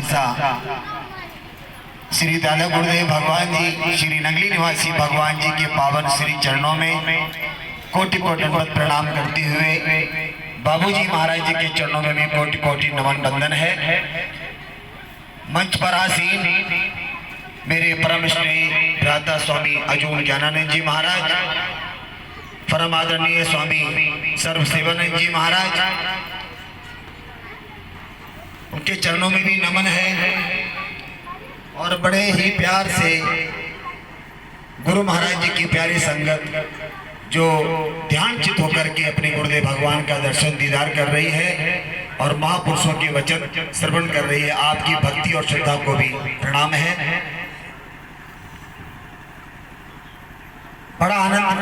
शहंशाह श्री दादा गुरुदेव भगवान जी, श्री नंगली निवासी भगवान जी के पावन श्री चरणों में कोटि कोटि दंडवत प्रणाम करते हुए बाबूजी महाराज जी के चरणों में भी कोटि कोटि नमन बंदन है। मंच पर आसीन मेरे परम स्नेही भ्राता स्वामी अजून ज्ञानानंद जी महाराज, परम आदरणीय स्वामी सर्वसेवानंद जी महाराज, उनके चरणों में भी नमन है। और बड़े ही प्यार से गुरु महाराज जी की प्यारी संगत जो ध्यानचित होकर के अपने गुरुदेव भगवान का दर्शन दीदार कर रही है और महापुरुषों के वचन श्रवण कर रही है, आपकी भक्ति और श्रद्धा को भी प्रणाम है। बड़ा आनंद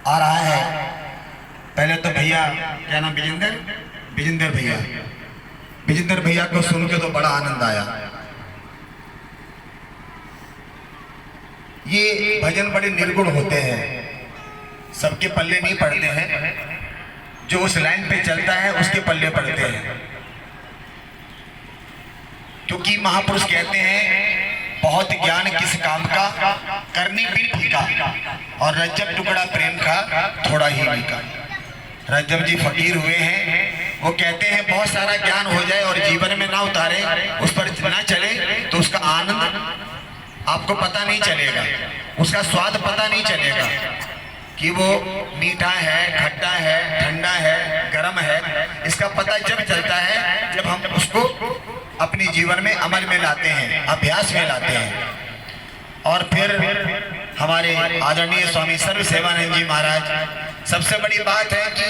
आ रहा है। पहले तो भैया, क्या नाम, विजेंद्र भैया को सुन के तो बड़ा आनंद आया। ये भजन बड़े निर्गुण होते हैं, सबके पल्ले नहीं पड़ते हैं, जो उस लाइन पे चलता है उसके पल्ले पड़ते हैं। क्योंकि महापुरुष कहते हैं बहुत ज्ञान किस काम का, करनी बिन फीका, और रज्जब टुकड़ा प्रेम का थोड़ा ही मीका। रज्जब जी फकीर हुए हैं, वो कहते हैं बहुत सारा ज्ञान हो जाए और जीवन में ना उतारे, उस पर ना चले तो उसका आनंद आपको पता नहीं चलेगा, उसका स्वाद पता नहीं चलेगा कि वो मीठा है, खट्टा है, ठंडा है, गर्म है। इसका पता जब चलता है जब हम उसको अपने जीवन में अमल में लाते हैं, अभ्यास में लाते हैं। और फिर हमारे आदरणीय स्वामी सर्वसेवानंद जी महाराज, सबसे बड़ी बात है कि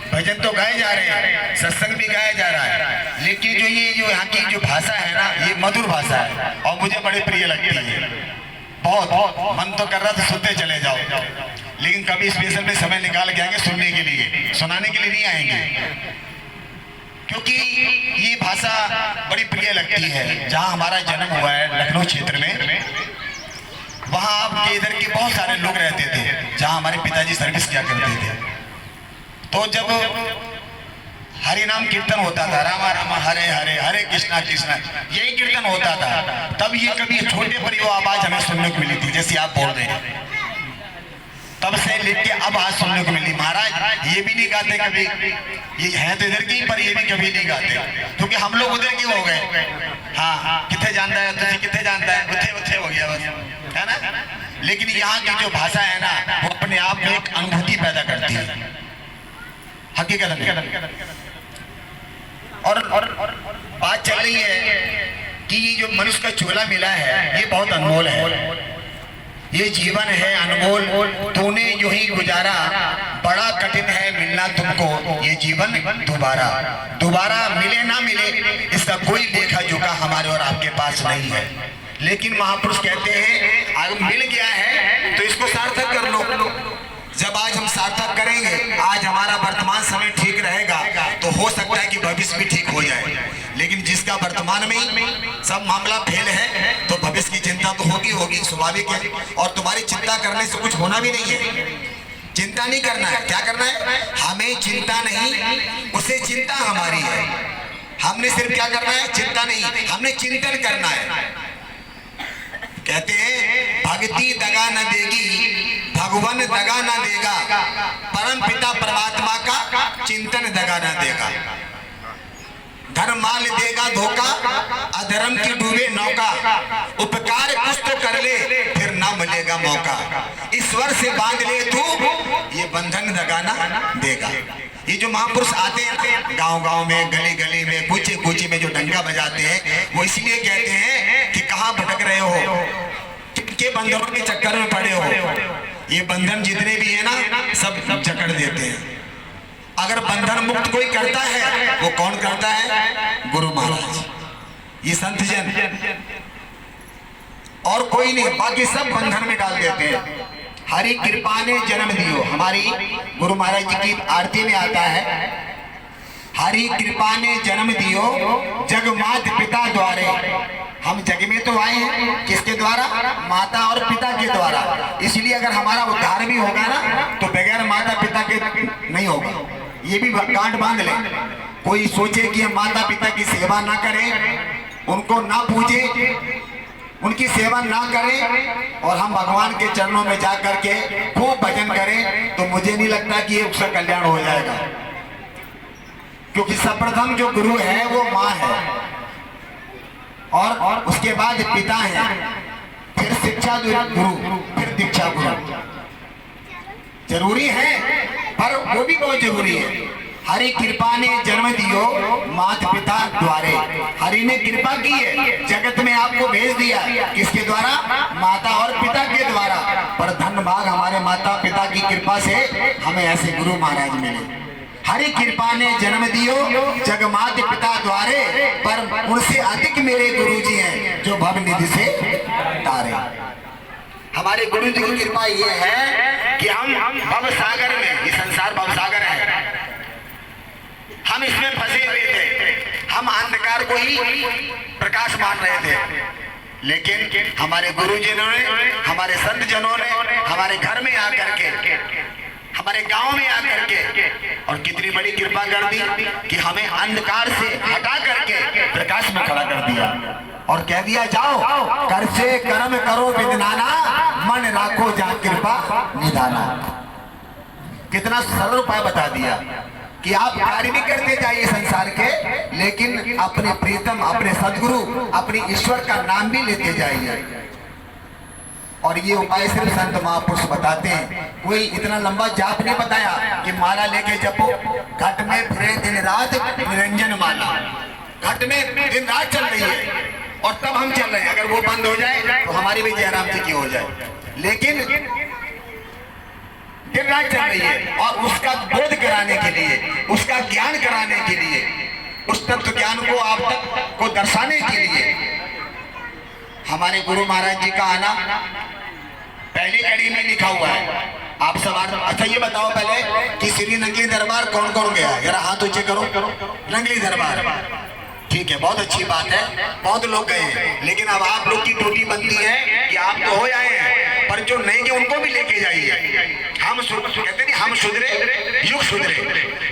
भजन तो गाए जा रहे हैं, सत्संग भी गाया जा रहा है, लेकिन जो यहाँ की जो भाषा है ना, ये मधुर भाषा है और मुझे बड़ी प्रिय लगती है। बहुत मन तो कर रहा था सुनते चले जाओ, लेकिन कभी स्पेशल में समय निकाल के आएंगे सुनने के लिए, सुनाने के लिए नहीं आएंगे, क्योंकि ये भाषा बड़ी प्रिय लगती है। जहाँ हमारा जन्म हुआ है लखनऊ क्षेत्र में, वहाँ आपके इधर के बहुत सारे लोग रहते थे, जहाँ हमारे पिताजी सर्विस किया करते थे। तो जब हरि नाम कीर्तन होता था, रामा रामा हरे हरे हरे कृष्णा कृष्णा, यही कीर्तन होता था, तब ये कभी छोटे पर वो आवाज हमें सुनने को मिली थी, जैसे आप बोल रहे हैं। तब से लेके अब आज सुनने को मिली। महाराज ये भी नहीं गाते कभी, ये है तो इधर की, पर ये भी कभी नहीं गाते, क्योंकि हम लोग उधर के हो गए। हाँ, कितने जानता है तुझे, कितने जानता है, उठे उठे हो गया बस, है ना। लेकिन यहाँ की जो भाषा है ना, वो अपने आप में एक अनुभूति पैदा करती है, हकीकत में। और बात चल रही है कि ये जो मनुष्य का चोला मिला है, ये बहुत अनमोल है, ये जीवन है अनमोल, तूने जो ही गुजारा, बड़ा कठिन है मिलना तुमको ये जीवन दोबारा। दोबारा मिले ना मिले, इसका कोई लेखा जोखा हमारे और आपके पास नहीं है। लेकिन महापुरुष कहते हैं अगर मिल गया है तो इसको सार्थक कर लो। जब आज हम सार्थक करेंगे, आज हमारा वर्तमान समय ठीक रहेगा, तो हो सकता है कि भविष्य भी ठीक हो जाए। लेकिन जिसका वर्तमान में सब मामला फेल है, तो भविष्य की चिंता तो होगी, स्वाभाविक है। और तुम्हारी चिंता करने से कुछ होना भी नहीं है। चिंता नहीं करना है, क्या करना है, हमें चिंता नहीं, उसे चिंता हमारी है। हमने सिर्फ क्या करना है, चिंता नहीं, हमने चिंतन करना है। कहते हैं भक्ति दगा न देगी, भगवान दगा न देगा, परम पिता परमात्मा का चिंतन दगा न देगा। धर्म माल देगा धोखा, अधर्म की डूबे नौका, उपकार कुछ तो कर ले फिर ना मिलेगा मौका। ईश्वर से बांध ले तू, ये बंधन दगा न देगा। ये जो महापुरुष आते हैं गांव गांव में, गली गली में, कूचे कूचे में जो डंका बजाते हैं, वो इसलिए कहते हैं कि कहाँ भटक रहे हो, किनके बंधनों के चक्कर में पड़े हो। ये बंधन जितने भी है ना, सब जकड़ देते हैं। अगर बंधन मुक्त कोई करता है, वो कौन करता है, गुरु महाराज, ये संत जन, और कोई नहीं, बाकी सब बंधन में डाल देते हैं। हरि कृपा ने जन्म दियो, हमारी गुरु महाराज जी की आरती में आता है, हरि कृपा ने जन्म दियो जग मात पिता द्वारे। हम जग में तो आए हैं किसके द्वारा, माता और पिता के द्वारा। इसलिए अगर हमारा उद्धार भी होगा ना, तो बगैर माता पिता के नहीं होगा। ये भी गांठ बांध ले, कोई सोचे कि हम माता पिता की सेवा ना करें, उनको ना पूजे, उनकी सेवा ना करें और हम भगवान के चरणों में जा करके खूब भजन करें, तो मुझे नहीं लगता कि ये उसका कल्याण हो जाएगा। क्योंकि सर्वप्रथम जो गुरु है वो माँ है, और उसके बाद पिता है, फिर शिक्षा गुरु, फिर दीक्षा गुरु। जरूरी है, पर वो भी बहुत जरूरी है। हरि कृपा ने जन्म दियो मात पिता द्वारे। हरि ने कृपा की है, जगत में आपको भेज दिया, किसके द्वारा? माता और पिता के द्वारा। पर धन भाग हमारे माता पिता की कृपा से हमें ऐसे गुरु महाराज मिले। हरि कृपा ने जन्म दियो जग मात पिता द्वारे, पर उनसे अधिक मेरे गुरु जी हैं जो भव निधि से तारे। हमारे गुरु जी की कृपा ये है कि हम भव सागर में, ये संसार भव सागर है, हम इसमें फंसे हुए थे। हम अंधकार को ही प्रकाश मान रहे थे, लेकिन हमारे गुरुजनों ने, हमारे संत जनों ने हमारे घर में आकर के, हमारे गांव में आकर के, और कितनी बड़ी कृपा कर दी कि हमें अंधकार से हटा करके प्रकाश में खड़ा कर दिया और कह दिया, जाओ कर से कर्म करो विदनाना, मन राखो जा कृपा निधाना। कितना सरल उपाय बता दिया कि आप कार्य भी करते जाइए संसार के, लेकिन अपने प्रीतम, अपने सदगुरु, अपने ईश्वर का नाम भी लेते जाइए। और ये उपाय सिर्फ संत महापुरुष बताते हैं। कोई इतना लंबा जाप नहीं बताया कि माला लेके जपो, घट में फिरे दिन रात निरंजन माला। घट में दिन रात चल रही है और तब हम चल रहे हैं, अगर वो बंद हो जाए तो हमारी भी जयराम जी की हो जाए, लेकिन दिन रात चल रही है। और उसका बोध कराने के लिए, उसका ज्ञान कराने के लिए, उस तत्व ज्ञान को आप तक को दर्शाने के लिए हमारे गुरु महाराज जी का आना पहली कड़ी में लिखा हुआ है। आप सब अच्छा ये बताओ पहले कि श्री नंगली दरबार कौन कौन गया? जरा हाथ ऊंचे करो। नंगली दरबार, ठीक है, बहुत अच्छी बात है, बहुत लोग गए हैं, लेकिन अब आप लोग की ड्यूटी बनती है कि आप तो हो आए हैं, पर जो नहीं गए उनको भी लेके जाइए। हम कहते नहीं, हम सुधरे युग सुधरे।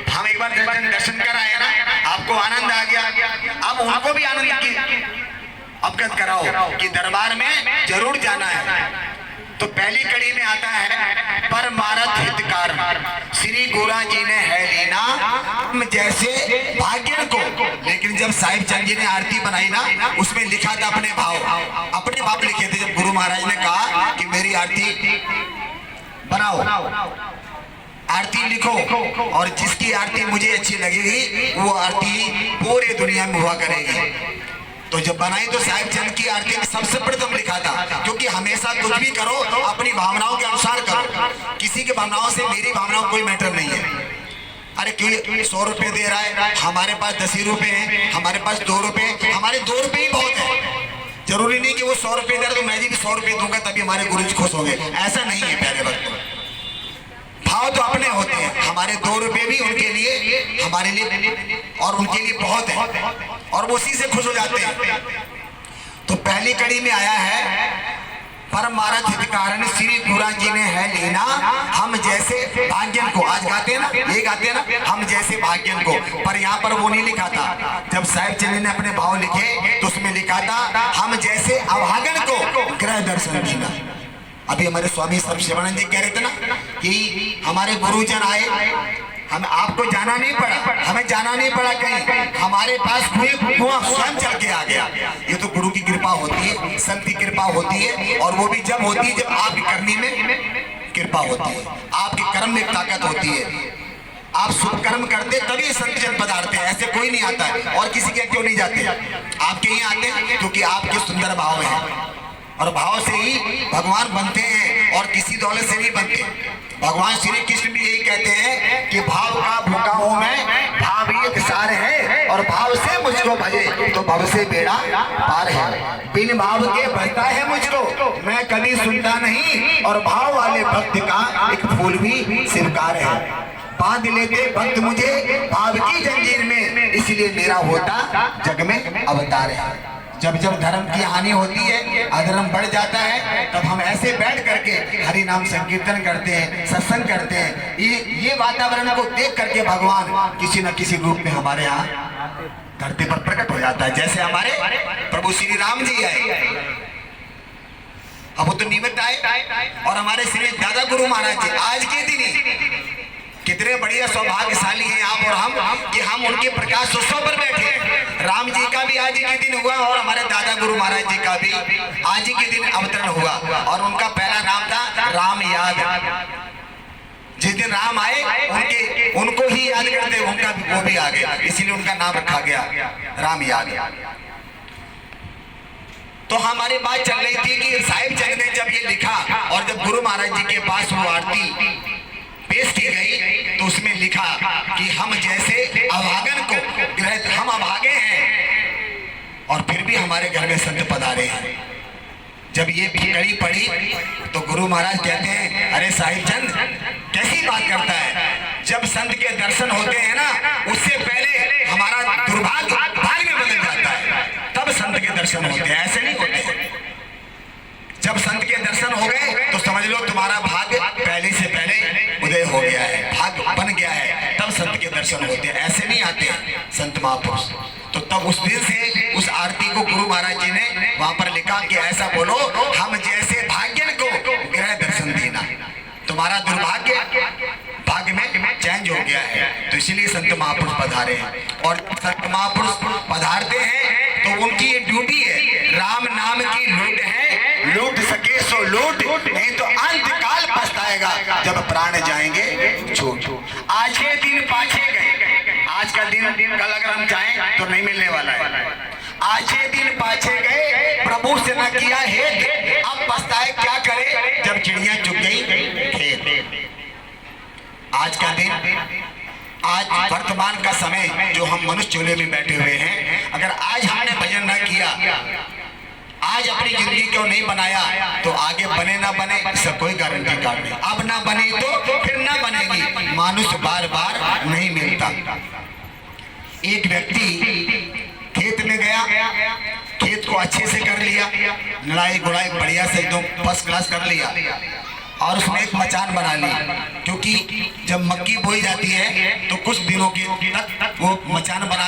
हम एक बार दर्शन कर आए ना, आपको आनंद आ गया, अब उनको भी आनंद की अवगत कराओ कि दरबार में जरूर जाना है। तो पहली कड़ी में आता है परमारथ हितकार, श्री गोरा जी ने है लीना जैसे भाग्यन को। लेकिन जब साहिब चंद जी ने आरती बनाई ना, उसमें लिखा था अपने भाव लिखे थे। जब गुरु महाराज ने कहा कि मेरी आरती बनाओ, आरती लिखो, और जिसकी आरती मुझे अच्छी लगेगी वो आरती पूरे दुनिया में हुआ करेगी। तो जब बनाई तो साहिब चंद की आरती में सबसे प्रथम लिखा था, क्योंकि हमेशा कुछ भी करो अपनी भावनाओं के अनुसार करो, किसी की भावनाओं से मेरी भावनाओं कोई मैटर नहीं है। अरे क्यों 100 रुपए दे रहा है, हमारे पास 10 ही रुपए हैं, हमारे पास 2 रुपए, हमारे 2 रुपए ही बहुत है। जरूरी नहीं कि वो 100 रुपए दे रहा तो मैं भी 100 रुपए दूंगा तभी हमारे गुरु जी खुश होंगे, ऐसा नहीं है प्यारे भक्त। भाव तो अपने होते हैं, हमारे 2 रुपए भी उनके लिए, हमारे लिए और उनके लिए बहुत है, और वो उसी से खुश हो जाते हैं। तो पहली कड़ी में आया है परमारथ हितकारण श्री गुरा जी ने है लेना हम जैसे भाग्यन को। आज गाते हैं ना, ये गाते हैं ना, हम जैसे भाग्यन को, पर यहाँ पर वो नहीं लिखा था। जब साहिब चंद ने अपने भाव लिखे तो उसमें लिखा था हम जैसे अभागन को ग्रह दर्शन देना। अभी हमारे स्वामी सर्वसेवानंद जी कह रहे थे ना कि हमारे गुरुजन आए, हम आपको जाना नहीं पड़ा, हमें जाना नहीं पड़ा कहीं, हमारे पास कुआं स्वयं चल के आ गया। ये तो गुरु की कृपा होती है, संत की कृपा होती है, और वो भी जब होती है जब आपकी करनी में कृपा होती है, आपके कर्म में ताकत होती है। आप शुभ कर्म करते तभी संत जन पधारते हैं, ऐसे कोई नहीं आता है। और किसी के क्यों नहीं जाते? आपके ही आते हैं क्योंकि आपके सुंदर भाव है, और भाव से ही भगवान बनते हैं, और किसी दौलत से नहीं बनते। भगवान श्री कृष्ण भी यही कहते हैं कि भाव का भूखा हूं मैं, भाव एक सार है, और भाव से मुझको भजे तो भव से बेड़ा पार है। बिन भाव के बहता है मुझको मैं कभी सुनता नहीं, और भाव वाले भक्त का एक फूल भी स्वीकार है। बांध लेते भक्त मुझे भाव की जंजीर में, इसलिए मेरा होता जग में अवतार है। जब जब धर्म की हानि होती है, अधर्म बढ़ जाता है, तब हम ऐसे बैठ करके हरि नाम संकीर्तन करते हैं, सत्संग करते हैं। ये वातावरण को देख करके भगवान किसी न किसी रूप में हमारे यहाँ धरती पर प्रकट हो जाता है। जैसे हमारे प्रभु श्री राम जी आए, अब वो तो निमित्त आए, और हमारे श्री दादा गुरु महाराज जी आज के दिन ही कितने बढ़िया सौभाग्यशाली हैं आप और हम कि हम उनके प्रकाश उत्सव पर बैठे। राम जी का भी आज के दिन हुआ और हमारे दादा गुरु महाराज जी का भी आज के दिन अवतरण हुआ, और उनका पहला नाम था राम याद। जिस दिन राम आए उनको ही याद करते, उनका वो भी आ गया, इसीलिए उनका नाम रखा गया राम याद। तो हमारी बात चल रही थी कि साहिब चंद ने जब ये लिखा और जब गुरु महाराज जी के पास वो आरती पेश की गई तो उसमें लिखा कि हम जैसे अभागन को ग्रहित, हम अभागे हैं और फिर भी हमारे घर में संत पधारे हैं। जब ये कड़ी पड़ी तो गुरु महाराज कहते हैं, अरे साहिब चंद कैसी बात करता है, जब संत के दर्शन होते हैं ना उससे पहले हमारा दुर्भाग्य भाग्य में बदल जाता है, तब संत के दर्शन होते हैं, ऐसे नहीं होते। जब संत के दर्शन हो गए तो समझ लो तुम्हारा भाग्य पहले से पहले उदय हो गया है, भाग्य बन गया है, तब संत के दर्शन होते हैं, ऐसे नहीं आते संत महापुरुष। तो तब उस दिन से उस आरती को गुरु महाराज जी ने वहां पर लिखा कि ऐसा बोलो, हम जैसे भाग्यन को ग्रह दर्शन देना, तुम्हारा दुर्भाग्य भाग्य में चेंज हो गया है। तो इसीलिए संत महापुरुष पधारे हैं, और संत महापुरुष पधारते हैं तो उनकी ये ड्यूटी है, राम नाम की लूट है, लूट सके सो लूट, नहीं तो अंत काल पछताएगा जब प्राण जाएंगे छूट। आज के दिन पाछे गए, आज का दिन कल अगर हम चाहें तो नहीं मिलने वाला है। आज के दिन पाछे गए, प्रभु से न किया हेत, अब पछताए क्या करे जब चिड़िया चुग गई खेत। आज का दिन, आज वर्तमान का समय जो हम मनुष्य चूल्हे में बैठे हुए हैं, अगर आज हमने भजन न किया, आज अपनी जिंदगी क्यों नहीं बनाया, तो आगे बने ना बने इसका कोई गारंटी कार्ड नहीं। अब ना बनी तो फिर ना बनेगी, मानुष बार बार नहीं मिलता। एक व्यक्ति खेत में गया, खेत को अच्छे से कर लिया, लड़ाई गुड़ाई बढ़िया से एकदम फर्स्ट क्लास कर लिया, और उसने एक मचान बना ली, क्योंकि जब मक्की बोई जाती है तो कुछ दिनों के तक वो मचान बना